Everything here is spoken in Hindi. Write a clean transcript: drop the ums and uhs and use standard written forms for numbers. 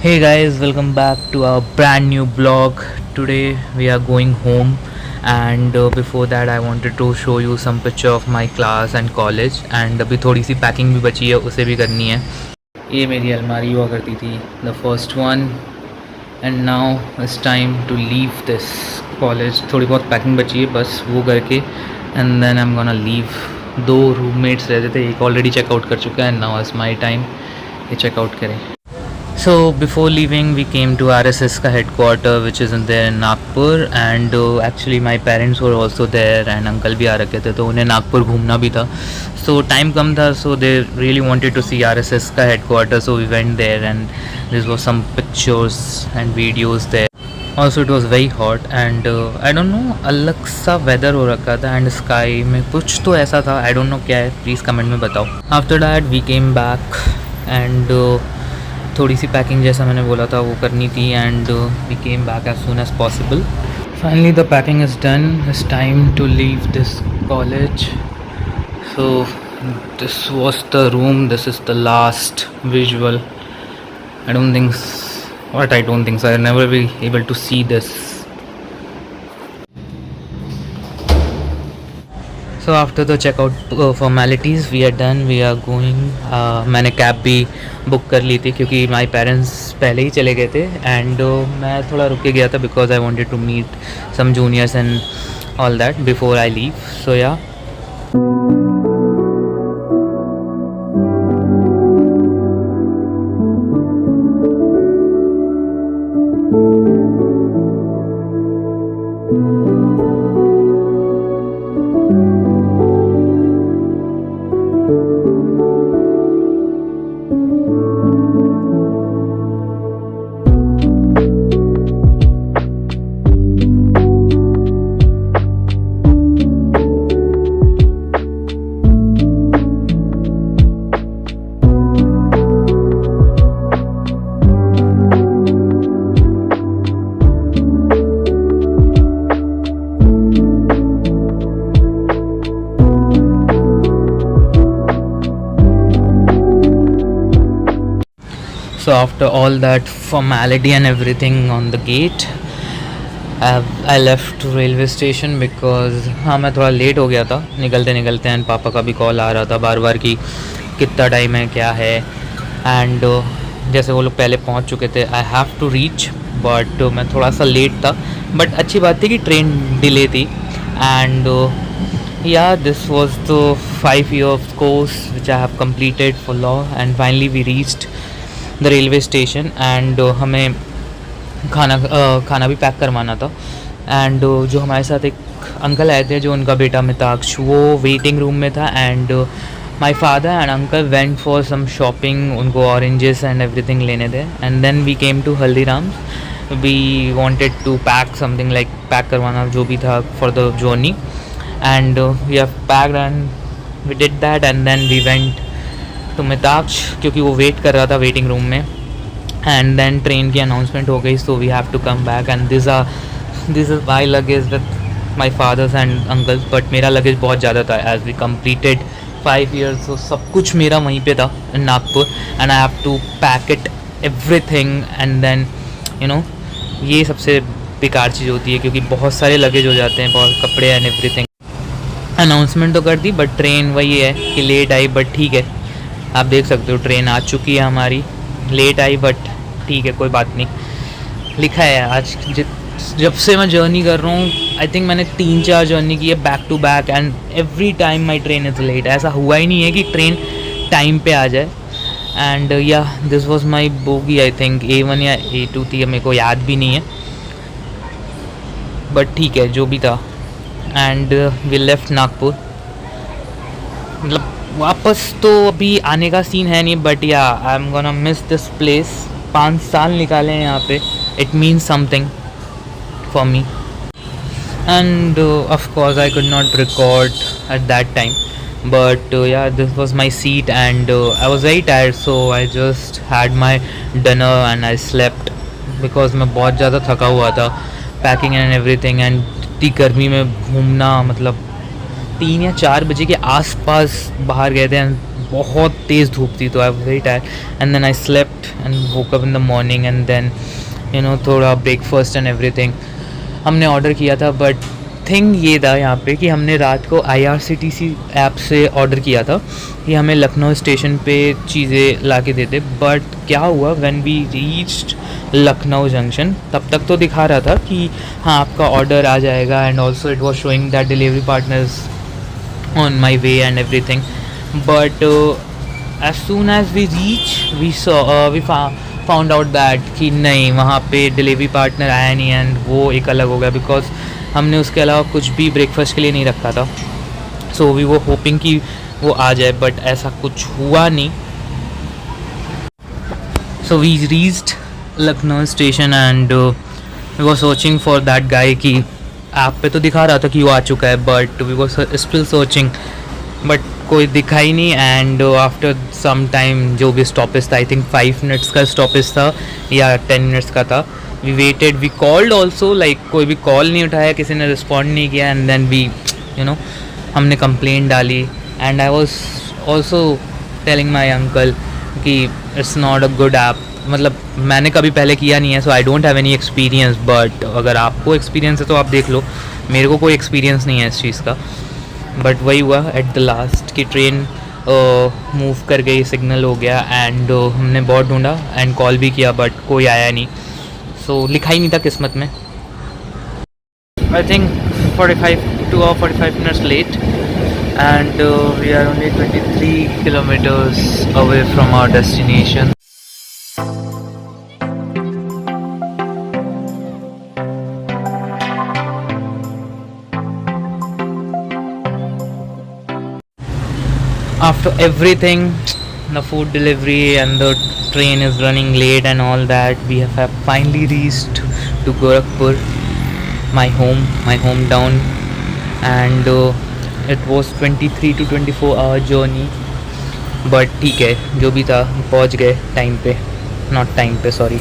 Hey guys, welcome back to our brand new blog. Today we are going home, and before that I wanted to show you some picture of my class and college. And अभी थोड़ी सी पैकिंग भी बची है, उसे भी करनी है. ये मेरी अलमारी हुआ करती थी, the first one. And now it's time to leave this college. थोड़ी बहुत पैकिंग बची है, बस वो करके and then I'm gonna leave. दो रूममेट्स रहते थे, एक ऑलरेडी चेकआउट कर चुका है and now it's my time ये चेकआउट करें. So before leaving, we came to RSS का headquarter, which is in there in Nagpur, and actually my parents were also there, and uncle भी आ रखे थे, तो उन्हें नागपुर घूमना भी था. So time कम था, so they really wanted to see RSS का headquarter, so we went there, and there was some pictures and videos there. Also it was very hot, and I don't know, अलग सा weather हो रखा था, and sky में कुछ तो ऐसा था, I don't know क्या है, please comment में बताओ. After that we came back, and थोड़ी सी पैकिंग जैसा मैंने बोला था वो करनी थी, and we came back as soon as possible. Finally the packing is done. It's time to leave this college. So this was the room. This is the last visual. I don't think so I never be able to see this. So after the checkout formalities we are done. We are going. मैंने कैब भी बुक कर ली थी क्योंकि माई पेरेंट्स पहले ही चले गए थे, एंड मैं थोड़ा रुक के गया था because I wanted to meet some juniors and all that before I leave. So yeah So after all that formality and everything on the gate, I left railway station because हाँ मैं थोड़ा लेट हो गया था निकलते निकलते, एंड पापा का भी कॉल आ रहा था बार बार कि कितना टाइम है क्या है. एंड जैसे वो लोग पहले पहुंच चुके थे, I have to reach, but मैं थोड़ा सा लेट था. बट अच्छी बात थी कि ट्रेन डिले थी. And yeah, this was the 5-year course which I have completed for law, and finally we reached the railway station. and हमें खाना भी पैक करवाना था. एंड जो हमारे साथ एक अंकल आए थे, जो उनका बेटा मिताक्ष, वो वेटिंग रूम में था. And my father and uncle went for some shopping. उनको ऑरेंजेस एंड एवरीथिंग लेने थे. And then we came to Haldiram's. We wanted to pack something like pack करवाना जो भी था for the journey. And we have packed and we did that. And then we went to Mitaksh क्योंकि वो वेट कर रहा था वेटिंग रूम में. एंड देन ट्रेन की अनाउंसमेंट हो गई, so we have to come back. And this is my luggage with my fathers and uncles. But मेरा लगेज बहुत ज़्यादा था एज वी कम्प्लीटेड 5 years. तो सब कुछ मेरा वहीं पे था in Nagpur, and I have to pack it everything. And then you know ये सबसे बेकार चीज़ होती है क्योंकि बहुत सारे लगेज हो जाते हैं, बहुत कपड़े एंड एवरीथिंग. अनाउंसमेंट तो कर दी बट ट्रेन वही है कि लेट आई. बट ठीक है, आप देख सकते हो ट्रेन आ चुकी है हमारी. लेट आई बट ठीक है, कोई बात नहीं. लिखा है आज जब से मैं जर्नी कर रहा हूँ, आई थिंक मैंने 3-4 जर्नी की है back to back, and every time my train is late. ऐसा हुआ ही नहीं है कि ट्रेन टाइम पे आ जाए. एंड या this was my bogie. I think A1 या A2 थी, मेरे को याद भी नहीं है, बट ठीक है जो भी था. And we left Nagpur. मतलब वापस तो अभी आने का सीन है नहीं, बट या I am gonna miss this place. 5 साल निकाले हैं यहाँ पे. It means something for me. End of course I could not record at that time, but yeah, this was my seat, and I was very tired, so I just had my dinner and I slept because मैं बहुत ज़्यादा थका हुआ था पैकिंग एंड एवरीथिंग. एंड इतनी गर्मी में घूमना मतलब 3 या 4 बजे के आसपास बाहर गए थे, एंड बहुत तेज़ धूप थी, तो I was very tired and then I slept and woke up in the morning and then थोड़ा ब्रेकफास्ट एंड एवरीथिंग हमने ऑर्डर किया था। बट थिंग ये था यहाँ पे कि हमने रात को IRCTC ऐप से ऑर्डर किया था कि हमें लखनऊ स्टेशन पे चीज़ें ला के देते। बट क्या हुआ, when we reached Lucknow junction, तब तक तो दिखा रहा था कि हाँ आपका ऑर्डर आ जाएगा, and also it was showing that delivery partners on my way and everything. But as soon as we reach we found out that कि नहीं, वहाँ पे डिलीवरी पार्टनर आया नहीं, एंड वो एक अलग हो गया बिकॉज हमने उसके अलावा कुछ भी ब्रेकफास्ट के लिए नहीं रखा था। सो वी वो होपिंग कि वो आ जाए, बट ऐसा कुछ हुआ नहीं। So we reached Lucknow station and we were searching for that guy कि ऐप पे तो दिखा रहा था कि वो आ चुका है, but we were still searching, but कोई दिखा ही नहीं। एंड आफ्टर सम टाइम जो भी स्टॉपेज था, आई थिंक 5 मिनट्स का स्टॉपेज था या 10 मिनट्स का था, we waited, we called also, like कोई भी कॉल नहीं उठाया, किसी ने रिस्पॉन्ड नहीं किया। एंड देन वी हमने कंप्लेंट डाली, and I was also telling my uncle कि it's not a good app, मतलब मैंने कभी पहले किया नहीं है, so I don't have any experience, but अगर आपको एक्सपीरियंस है तो आप देख लो, मेरे को कोई एक्सपीरियंस नहीं है इस चीज़ का। बट वही हुआ एट द लास्ट कि ट्रेन मूव कर गई, सिग्नल हो गया, एंड हमने बहुत ढूंढा एंड कॉल भी किया, बट कोई आया नहीं। सो लिखा ही नहीं था किस्मत में। I think 45 minutes late, and we are only 23 kilometers away from our destination. After everything, the food delivery and the train is running late and all that, we have finally reached to Gorakhpur, my hometown, and it was 23 to 24 hour journey, but ठीक है, जो भी था पहुंच गए टाइम पे, नॉट टाइम पे, सॉरी।